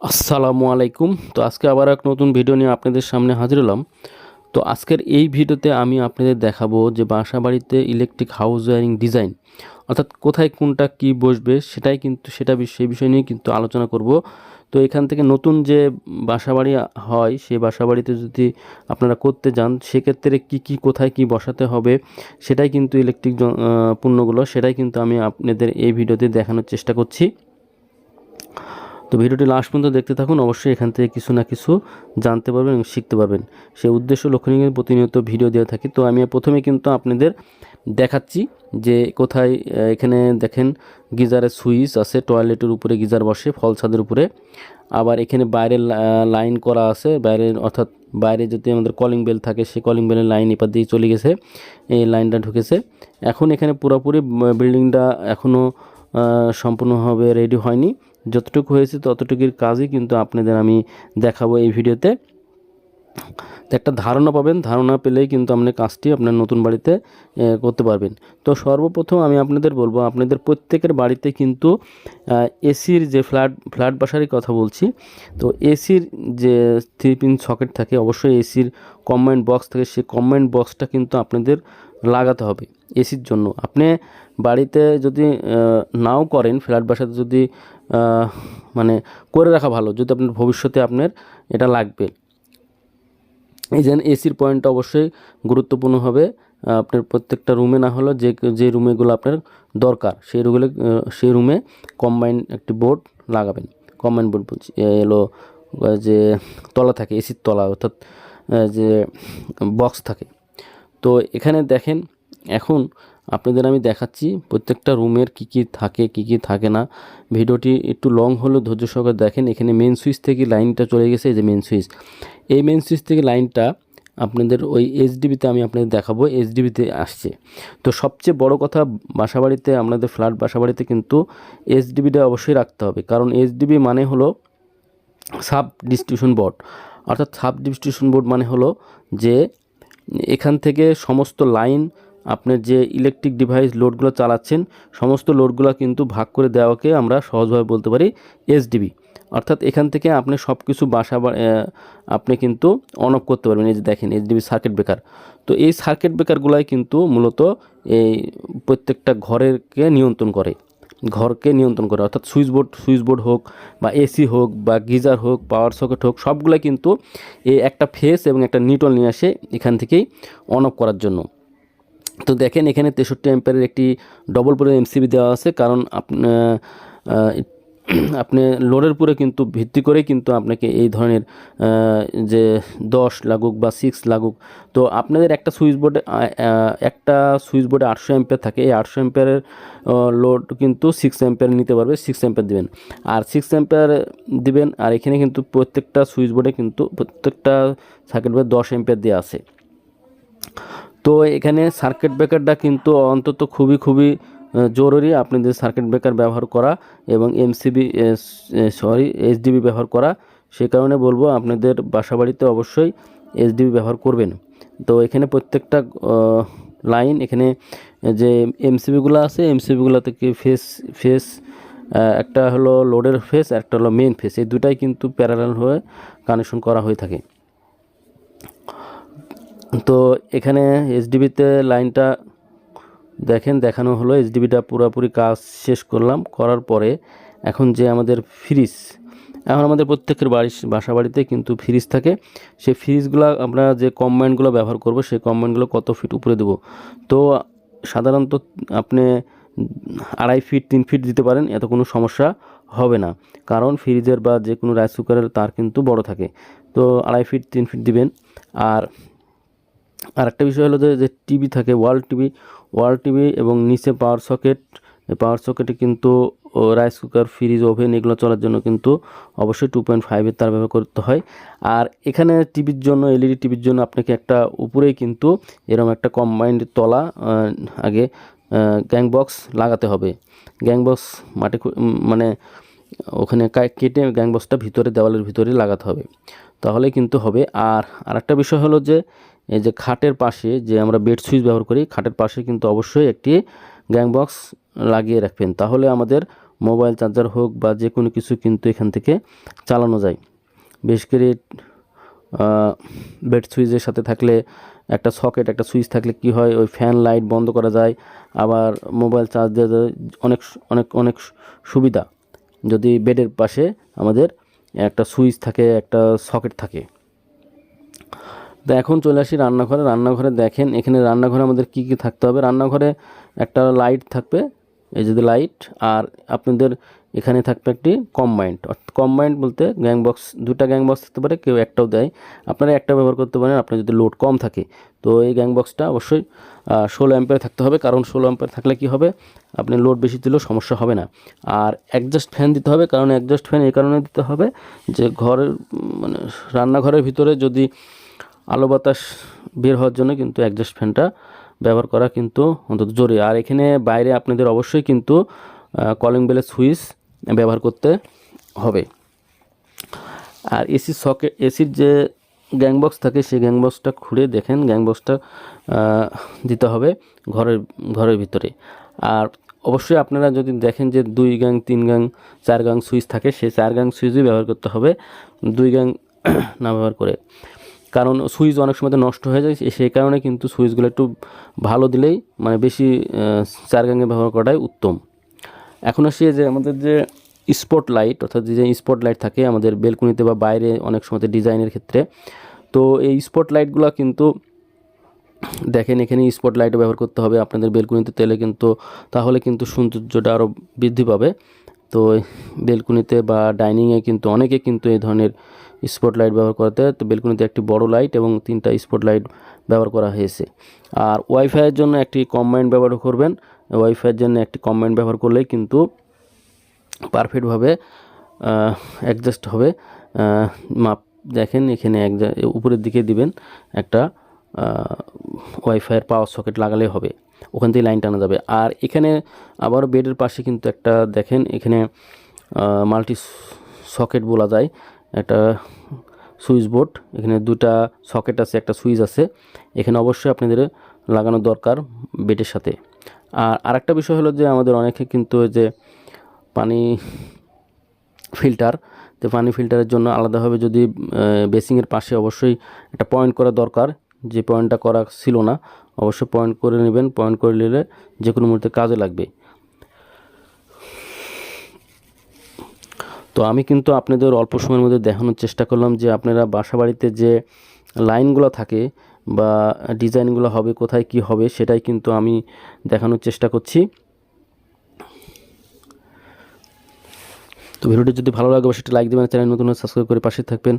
আসসালামু আলাইকুম। তো আজকে আবার এক নতুন ভিডিও নিয়ে আপনাদের সামনে হাজির হলাম। তো আজকের এই ভিডিওতে আমি আপনাদের দেখাবো যে বাসাবাড়িতে ইলেকট্রিক হাউস ওয়্যারিং ডিজাইন, অর্থাৎ কোথায় কোনটা কি বসবে সেটাই কিন্তু সেই বিষয় নিয়ে কিন্তু আলোচনা করব। তো এখান থেকে নতুন যে বাসাবাড়ি হয় সেই বাসাবাড়িতে যদি আপনারা করতে যান সেক্ষেত্রে কি কোথায় কি বসাতে হবে সেটাই কিন্তু ইলেকট্রিক পণ্যগুলো সেটাই কিন্তু আমি আপনাদের এই ভিডিওতে দেখানোর চেষ্টা করছি। তো ভিডিওটি লাস্ট পর্যন্ত দেখতে থাকুন, অবশ্যই এখান থেকে কিছু না কিছু জানতে পারবেন এবং শিখতে পারবেন। সেই উদ্দেশ্য লক্ষ্য নিয়ে প্রতিনিয়ত ভিডিও দেওয়া থাকি। তো আমি প্রথমে কিন্তু আপনাদের দেখাচ্ছি যে কোথায় এখানে দেখেন গিজারের সুইচ আছে, টয়লেটের উপরে গিজার বসে ফল ছাদের উপরে। আবার এখানে বাইরের লাইন করা আছে, বাইরের অর্থাৎ বাইরে যদি আমাদের কলিং বেল থাকে সেই কলিং বেলের লাইন এপার দিয়ে চলে গেছে, এই লাইনটা ঢুকেছে। এখন এখানে পুরোপুরি বিল্ডিংটা এখনও সম্পূর্ণভাবে রেডি হয়নি, যতটুকু হয়েছে ততটুকুর কাজই কিন্তু আপনাদের আমি দেখাবো এই ভিডিওতে। তো একটা ধারণা পাবেন, ধারণা পেলেই কিন্তু আপনি কাজটি আপনার নতুন বাড়িতে করতে পারবেন। তো সর্বপ্রথম আমি আপনাদের বলবো, আপনাদের প্রত্যেকের বাড়িতে কিন্তু এসির যে ফ্ল্যাট বাসারই কথা বলছি, তো এসির যে 3 পিন সকেট থাকে, অবশ্যই এসির কম্বাইন্ড বক্স থাকে, সেই কম্বাইন্ড বক্সটা কিন্তু আপনাদের লাগাতে হবে এসির জন্য। আপনি বাড়িতে যদি নাও করেন, ফ্ল্যাট বাসাতে যদি মানে করে রাখা ভালো, যদি আপনার ভবিষ্যতে আপনার এটা লাগবে। এই যে এসির পয়েন্টটা অবশ্যই গুরুত্বপূর্ণ হবে আপনার প্রত্যেকটা রুমে, না হলো যে রুমেগুলো আপনার দরকার সেই রুমে কম্বাইন্ড একটি বোর্ড লাগাবেন। কম্বাইন্ড বোর্ড বলছি এলো যে তলা থাকে, এসির তলা অর্থাৎ যে বক্স থাকে। তো এখানে দেখেন, এখন আপনাদের আমি দেখাচ্ছি প্রত্যেকটা রুমের কি থাকে কি থাকে না। ভিডিওটি একটু লং হলেও ধৈর্য সহকারে দেখেন। এখানে মেন সুইচ থেকে লাইনটা চলে গেছে, এই যে মেন সুইচ, এই মেন সুইচ থেকে লাইনটা আপনাদের ওই এইচডিবিতে আমি আপনাদের দেখাবো, এইচডিবিতে আসছে। তো সবচেয়ে বড় কথা, বাসাবাড়িতে আপনাদের ফ্ল্যাট বাসাবাড়িতে কিন্তু এইচডিবিটা অবশ্যই রাখতে হবে, কারণ এইচডিবি মানে হলো সাব ডিস্ট্রিবিউশন বোর্ড। অর্থাৎ সাব ডিস্ট্রিবিউশন বোর্ড মানে হলো যে এখান থেকে সমস্ত লাইন আপনার যে ইলেকট্রিক ডিভাইস লোডগুলো চালাচ্ছেন সমস্ত লোডগুলো কিন্তু ভাগ করে দেওয়াকে আমরা সহজভাবে বলতে পারি এইচডিবি। অর্থাৎ এখান থেকে আপনি সব কিছু আপনি কিন্তু অন অফ করতে পারবেন। এই যে দেখেন এইচডিবি সার্কিট ব্রেকার, তো এই সার্কিট ব্রেকারগুলাই কিন্তু মূলত এই প্রত্যেকটা ঘরকে নিয়ন্ত্রণ করে, অর্থাৎ সুইচ বোর্ড হোক বা এসি হোক বা গিজার হোক, পাওয়ার সকেট হোক, সবগুলাই কিন্তু এই একটা ফেস এবং একটা নিউট্রাল নিয়ে আসে এখান থেকেই অন অফ করার জন্য। তো দেখেন এখানে 63 অ্যাম্পিয়ারের একটি ডবল পোলের এমসিবি দেওয়া আছে, কারণ আপনি লোডের উপরে কিন্তু ভিত্তি করে কিন্তু আপনাকে এই ধরনের যে 10 লাগুক বা 6 লাগুক, তো আপনাদের একটা সুইচ বোর্ডে 800 অ্যাম্পিয়ার থাকে, এই 800 অ্যাম্পিয়ারের লোড কিন্তু 6 অ্যাম্পিয়ার নিতে পারবে, 6 অ্যাম্পিয়ার দিবেন আর 6 অ্যাম্পিয়ার দিবেন। আর এখানে কিন্তু প্রত্যেকটা সুইচ বোর্ডে কিন্তু প্রত্যেকটা সার্কিট বোর্ডে 10 অ্যাম্পিয়ার দেওয়া আছে। তো এখানে সার্কিট ব্রেকারটা কিন্তু অন্তত খুবই জরুরি আপনাদের সার্কিট ব্রেকার ব্যবহার করা এবং এইচডিবি ব্যবহার করা। সে কারণে বলবো আপনাদের বাসাবাড়িতে অবশ্যই এইচডিবি ব্যবহার করবেন। তো এখানে প্রত্যেকটা লাইন, এখানে যে এমসিবিগুলো আছে এমসিবিগুলো থেকে ফেস একটা হলো লোডের ফেস, একটা হলো মেন ফেস, এই দুটাই কিন্তু প্যারালাল হয়ে কানেকশন করা হয়ে থাকে। তো এখানে এইচডিবিতে লাইনটা দেখেন দেখানো হলো, এইচডিবিটা পুরোপুরি কাজ শেষ করার পরে এখন যে আমাদের ফ্রিজ, এখন আমাদের প্রত্যেকের বাসা বাড়িতে কিন্তু ফ্রিজ থাকে। সেই ফ্রিজগুলো আমরা যে কম্বাইন্ডগুলো ব্যবহার করব সেই কম্বাইন্ডগুলো কত ফিট উপরে দেবো, তো সাধারণত আপনি 2.5 ফিট 3 ফিট দিতে পারেন, এত কোনো সমস্যা হবে না, কারণ ফ্রিজের বা যে কোনো রাইস কুকারের তার কিন্তু বড় থাকে। তো 2.5 ফিট 3 ফিট দিবেন। আর একটা বিষয় হলো যে টিভি থাকে, ওয়াল টিভি এবং নিচে পাওয়ার সকেটে কিন্তু রাইস কুকার, ফ্রিজ, ওভেন এগুলো চলার জন্য কিন্তু অবশ্যই 2.5 তার ব্যবহার করতে হয়। আর এখানে টিভির জন্য, এলইডি টিভির জন্য আপনাকে একটা উপরেই কিন্তু এরকম একটা কম্বাইন্ড তলা আগে গ্যাং বক্স লাগাতে হবে। গ্যাং বক্স মানে ওখানে কেটে গ্যাং বক্সটা দেওয়ালের ভিতরে লাগাতে হবে, তাহলে কিন্তু হবে। আর আরেকটা বিষয় হলো যে এই যে খাটের পাশে যে আমরা বেড সুইচ ব্যবহার করি, খাটের পাশে কিন্তু অবশ্যই একটি গ্যাং বক্স লাগিয়ে রাখবেন, তাহলে আমাদের মোবাইল চার্জার হোক বা যে কোনো কিছু কিন্তু এখান থেকে চালানো যায়। বিশেষ করে বেড সুইচের সাথে থাকলে একটা সকেট, একটা সুইচ থাকলে কি হয়, ওই ফ্যান লাইট বন্ধ করা যায়, আবার মোবাইল চার্জ দেওয়া যায়। অনেক অনেক অনেক সুবিধা যদি বেডের পাশে আমাদের একটা সুইচ থাকে, একটা সকেট থাকে। তো এখন চলে আসি রান্নাঘরে। রান্নাঘরে দেখেন, এখানে রান্নাঘরে আমাদের কি কি থাকতে হবে। রান্নাঘরে একটা লাইট থাকবে, এই যে লাইট, আর আপনাদের এখানে থাকবে একটি কম্বাইন্ড। কম্বাইন্ড বলতে গ্যাং বক্স, দুটা গ্যাং বক্স থাকতে পারে, কেউ একটাও দেয়, আপনারা একটা ব্যবহার করতে পারেন আপনার যদি লোড কম থাকে। তো এই গ্যাং বক্সটা অবশ্যই 16 অ্যাম্পিয়ার থাকতে হবে, কারণ 16 অ্যাম্পিয়ার থাকলে কি হবে, আপনি লোড বেশি দিলেও সমস্যা হবে না। আর অ্যাডজাস্ট ফ্যান দিতে হবে, কারণ অ্যাডজাস্ট ফ্যান এই কারণে দিতে হবে যে ঘরের মানে রান্নাঘরের ভিতরে যদি আলো বাতাস বের হওয়ার জন্য কিন্তু অ্যাডজাস্ট ফ্যানটা ব্যবহার করা কিন্তু অন্তত জরুরি। আর এখানে বাইরে আপনাদের অবশ্যই কিন্তু কলিং বেলের সুইচ ব্যবহার করতে হবে। আর এসির সকেট, এসির যে গ্যাং বক্স থাকে সেই গ্যাং বক্সটা খুঁড়ে দেখেন, গ্যাং বক্সটা দিতে হবে ঘরের ভিতরে। আর অবশ্যই আপনারা যদি দেখেন যে 2 গ্যাং 3 গ্যাং 4 গ্যাং সুইচ থাকে, সেই 4 গ্যাং সুইচই ব্যবহার করতে হবে, 2 গ্যাং না ব্যবহার করে। কারণ সুইচ অনেক সময় নষ্ট হয়ে যায়, সেই কারণে কিন্তু সুইচগুলো একটু ভালো দিলেই মানে বেশি 4 গ্যাংয়ে ব্যবহার করাটাই উত্তম। এখন আসি যে আমাদের যে স্পট লাইট, অর্থাৎ যে স্পট লাইট থাকে আমাদের বেলকুনিতে বা বাইরে অনেক সময় ডিজাইনের ক্ষেত্রে, তো এই স্পট লাইটগুলো কিন্তু দেখেন এখানে স্পট লাইটও ব্যবহার করতে হবে আপনাদের বেলকুনিতে তেলে, কিন্তু তাহলে কিন্তু সৌন্দর্যটা আরও বৃদ্ধি পাবে। তো বেলকুনিতে বা ডাইনিংয়ে কিন্তু অনেকে কিন্তু এই ধরনের স্পট লাইট ব্যবহার করতে, তো বেলকুনিতে একটি বড় লাইট এবং 3টা স্পট লাইট ব্যবহার করা হয়েছে। আর ওয়াইফাইয়ের জন্য একটি কম্বাইন্ড ব্যবহার করবেন, ওয়াইফাইয়ের জন্য একটি কম্বাইন্ড ব্যবহার করলেই কিন্তু পারফেক্টভাবে অ্যাডজাস্ট হবে। মাপ দেখেন এখানে উপরের দিকে দিবেন একটা ওয়াইফাইয়ের পাওয়ার সকেট লাগালেই হবে, ওখান থেকে লাইন টানা যাবে। আর এখানে আবার বেডের পাশে কিন্তু একটা দেখেন এখানে মাল্টি সকেট বলা যায়, একটা সুইচ বোর্ড, এখানে 2টা সকেট আছে, একটা সুইচ আছে, এখানে অবশ্যই আপনাদের লাগানো দরকার বেডের সাথে। আর আরেকটা বিষয় হলো যে আমাদের অনেকে কিন্তু যে পানি ফিল্টার, তো পানি ফিল্টারের জন্য আলাদাভাবে যদি বেসিংয়ের পাশে অবশ্যই একটা পয়েন্ট করা দরকার, যে পয়েন্টটা করা ছিল না, অবশ্যই পয়েন্ট করে নেবেন, পয়েন্ট করে নিলে যে কোনো মুহূর্তে কাজে লাগবে। তো আমি কিন্তু আপনাদের অল্প সময়ের মধ্যে দেখানোর চেষ্টা করলাম যে আপনারা বাসা বাড়িতে যে লাইনগুলো থাকে বা ডিজাইনগুলো হবে, কোথায় কি হবে সেটাই কিন্তু আমি দেখানোর চেষ্টা করছি। তো ভিডিওটি যদি ভালো লাগে অবশ্যই লাইক দেবেন, চ্যানেল নতুন সাবস্ক্রাইব করে পাশে থাকবেন।